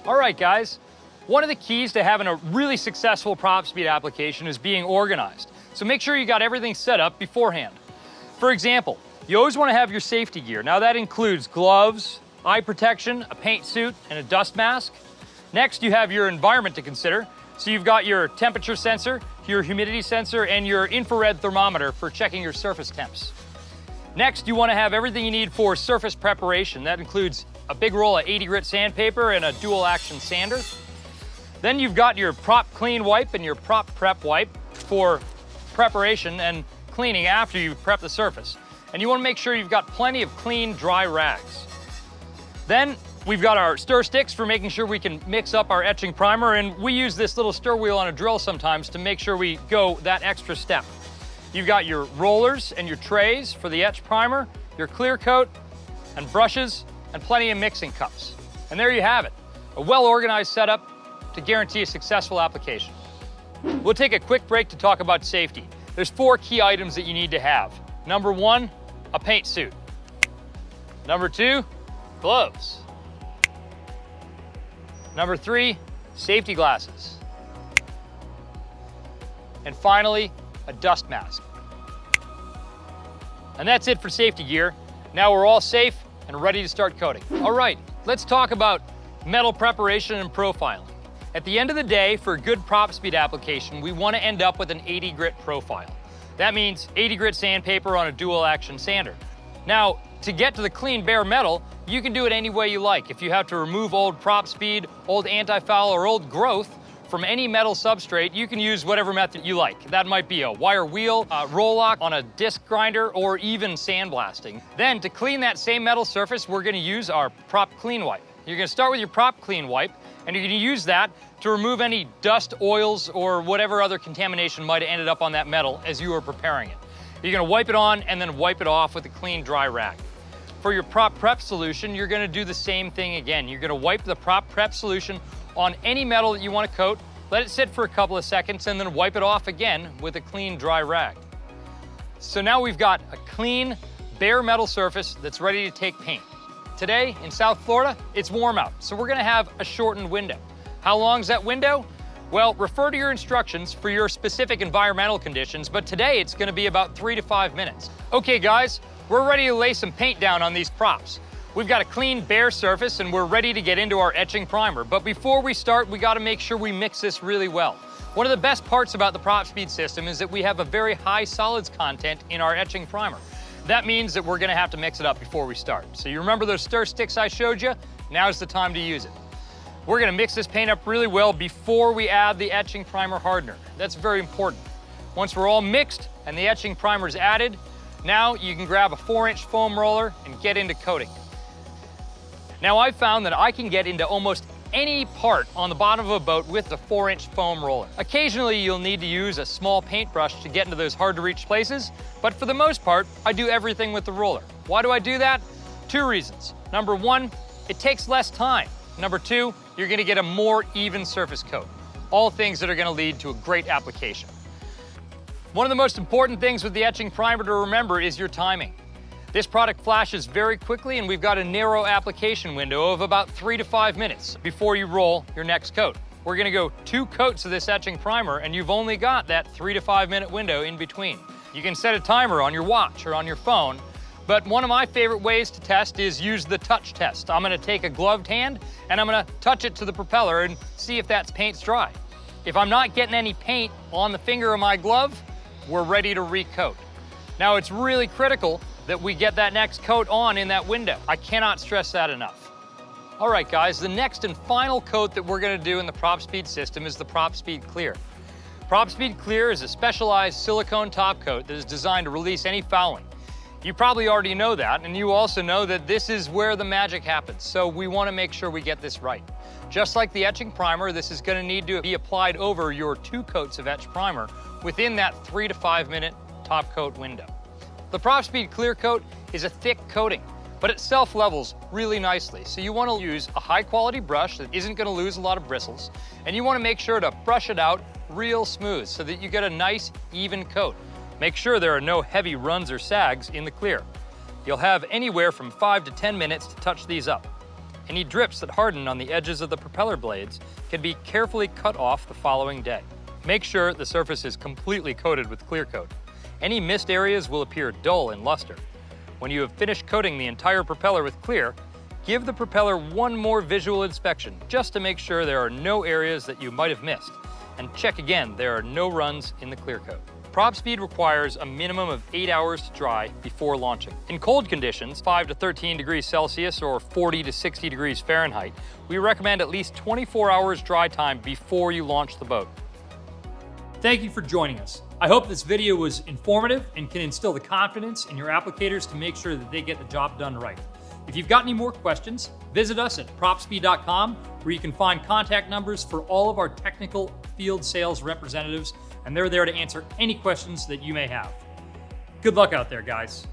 All right, guys. One of the keys to having a really successful Propspeed application is being organized. So make sure you got everything set up beforehand. For example, you always want to have your safety gear. Now that includes gloves, eye protection, a paint suit, and a dust mask. Next, you have your environment to consider. So you've got your temperature sensor, your humidity sensor, and your infrared thermometer for checking your surface temps. Next, you want to have everything you need for surface preparation. That includes a big roll of 80 grit sandpaper and a dual action sander. Then you've got your prop clean wipe and your prop prep wipe for preparation and cleaning after you prep the surface. And you want to make sure you've got plenty of clean, dry rags. Then we've got our stir sticks for making sure we can mix up our etching primer, and we use this little stir wheel on a drill sometimes to make sure we go that extra step. You've got your rollers and your trays for the etch primer, your clear coat and brushes, and plenty of mixing cups. And there you have it, a well-organized setup to guarantee a successful application. We'll take a quick break to talk about safety. There's 4 key items that you need to have. Number 1, a paint suit. Number 2, gloves. Number 3, safety glasses. And finally, a dust mask. And that's it for safety gear. Now we're all safe and ready to start coating. All right, let's talk about metal preparation and profiling. At the end of the day, for a good Propspeed application, we want to end up with an 80 grit profile. That means 80 grit sandpaper on a dual action sander. Now, to get to the clean bare metal, you can do it any way you like. If you have to remove old Propspeed, old anti-foul, or old growth from any metal substrate, you can use whatever method you like. That might be a wire wheel, a roll lock on a disc grinder, or even sandblasting. Then to clean that same metal surface, we're gonna use our prop clean wipe. You're gonna start with your prop clean wipe, and you're gonna use that to remove any dust, oils, or whatever other contamination might have ended up on that metal as you were preparing it. You're gonna wipe it on and then wipe it off with a clean, dry rag. For your prop prep solution, you're gonna do the same thing again. You're gonna wipe the prop prep solution on any metal that you want to coat, let it sit for a couple of seconds, and then wipe it off again with a clean, dry rag. So now we've got a clean, bare metal surface that's ready to take paint. Today, in South Florida, it's warm out, so we're gonna have a shortened window. How long's that window? Well, refer to your instructions for your specific environmental conditions, but today it's gonna be about 3 to 5 minutes. Okay, guys, we're ready to lay some paint down on these props. We've got a clean, bare surface, and we're ready to get into our etching primer. But before we start, we gotta make sure we mix this really well. One of the best parts about the Propspeed system is that we have a very high solids content in our etching primer. That means that we're gonna have to mix it up before we start. So you remember those stir sticks I showed you? Now's the time to use it. We're gonna mix this paint up really well before we add the etching primer hardener. That's very important. Once we're all mixed and the etching primer is added, now you can grab a 4-inch foam roller and get into coating. Now I've found that I can get into almost any part on the bottom of a boat with the 4-inch foam roller. Occasionally you'll need to use a small paintbrush to get into those hard to reach places, but for the most part, I do everything with the roller. Why do I do that? 2 reasons. Number 1, it takes less time. Number 2, you're gonna get a more even surface coat. All things that are gonna lead to a great application. One of the most important things with the etching primer to remember is your timing. This product flashes very quickly, and we've got a narrow application window of about 3 to 5 minutes before you roll your next coat. We're gonna go 2 coats of this etching primer, and you've only got that 3 to 5 minute window in between. You can set a timer on your watch or on your phone, but one of my favorite ways to test is use the touch test. I'm gonna take a gloved hand, and I'm gonna touch it to the propeller and see if that paint's dry. If I'm not getting any paint on the finger of my glove, we're ready to recoat. Now, it's really critical that we get that next coat on in that window. I cannot stress that enough. All right, guys, the next and final coat that we're gonna do in the Propspeed system is the Propspeed Clear. Propspeed Clear is a specialized silicone top coat that is designed to release any fouling. You probably already know that, and you also know that this is where the magic happens, so we wanna make sure we get this right. Just like the etching primer, this is gonna need to be applied over your 2 coats of etch primer within that 3 to 5 minute top coat window. The Propspeed Clearcoat is a thick coating, but it self-levels really nicely. So you want to use a high-quality brush that isn't going to lose a lot of bristles, and you want to make sure to brush it out real smooth so that you get a nice, even coat. Make sure there are no heavy runs or sags in the clear. You'll have anywhere from 5 to 10 minutes to touch these up. Any drips that harden on the edges of the propeller blades can be carefully cut off the following day. Make sure the surface is completely coated with Clearcoat. Any missed areas will appear dull in luster. When you have finished coating the entire propeller with clear, give the propeller one more visual inspection just to make sure there are no areas that you might have missed. And check again there are no runs in the Clearcoat. Propspeed requires a minimum of 8 hours to dry before launching. In cold conditions, 5 to 13 degrees Celsius or 40 to 60 degrees Fahrenheit, we recommend at least 24 hours dry time before you launch the boat. Thank you for joining us. I hope this video was informative and can instill the confidence in your applicators to make sure that they get the job done right. If you've got any more questions, visit us at propspeed.com, where you can find contact numbers for all of our technical field sales representatives, and they're there to answer any questions that you may have. Good luck out there, guys.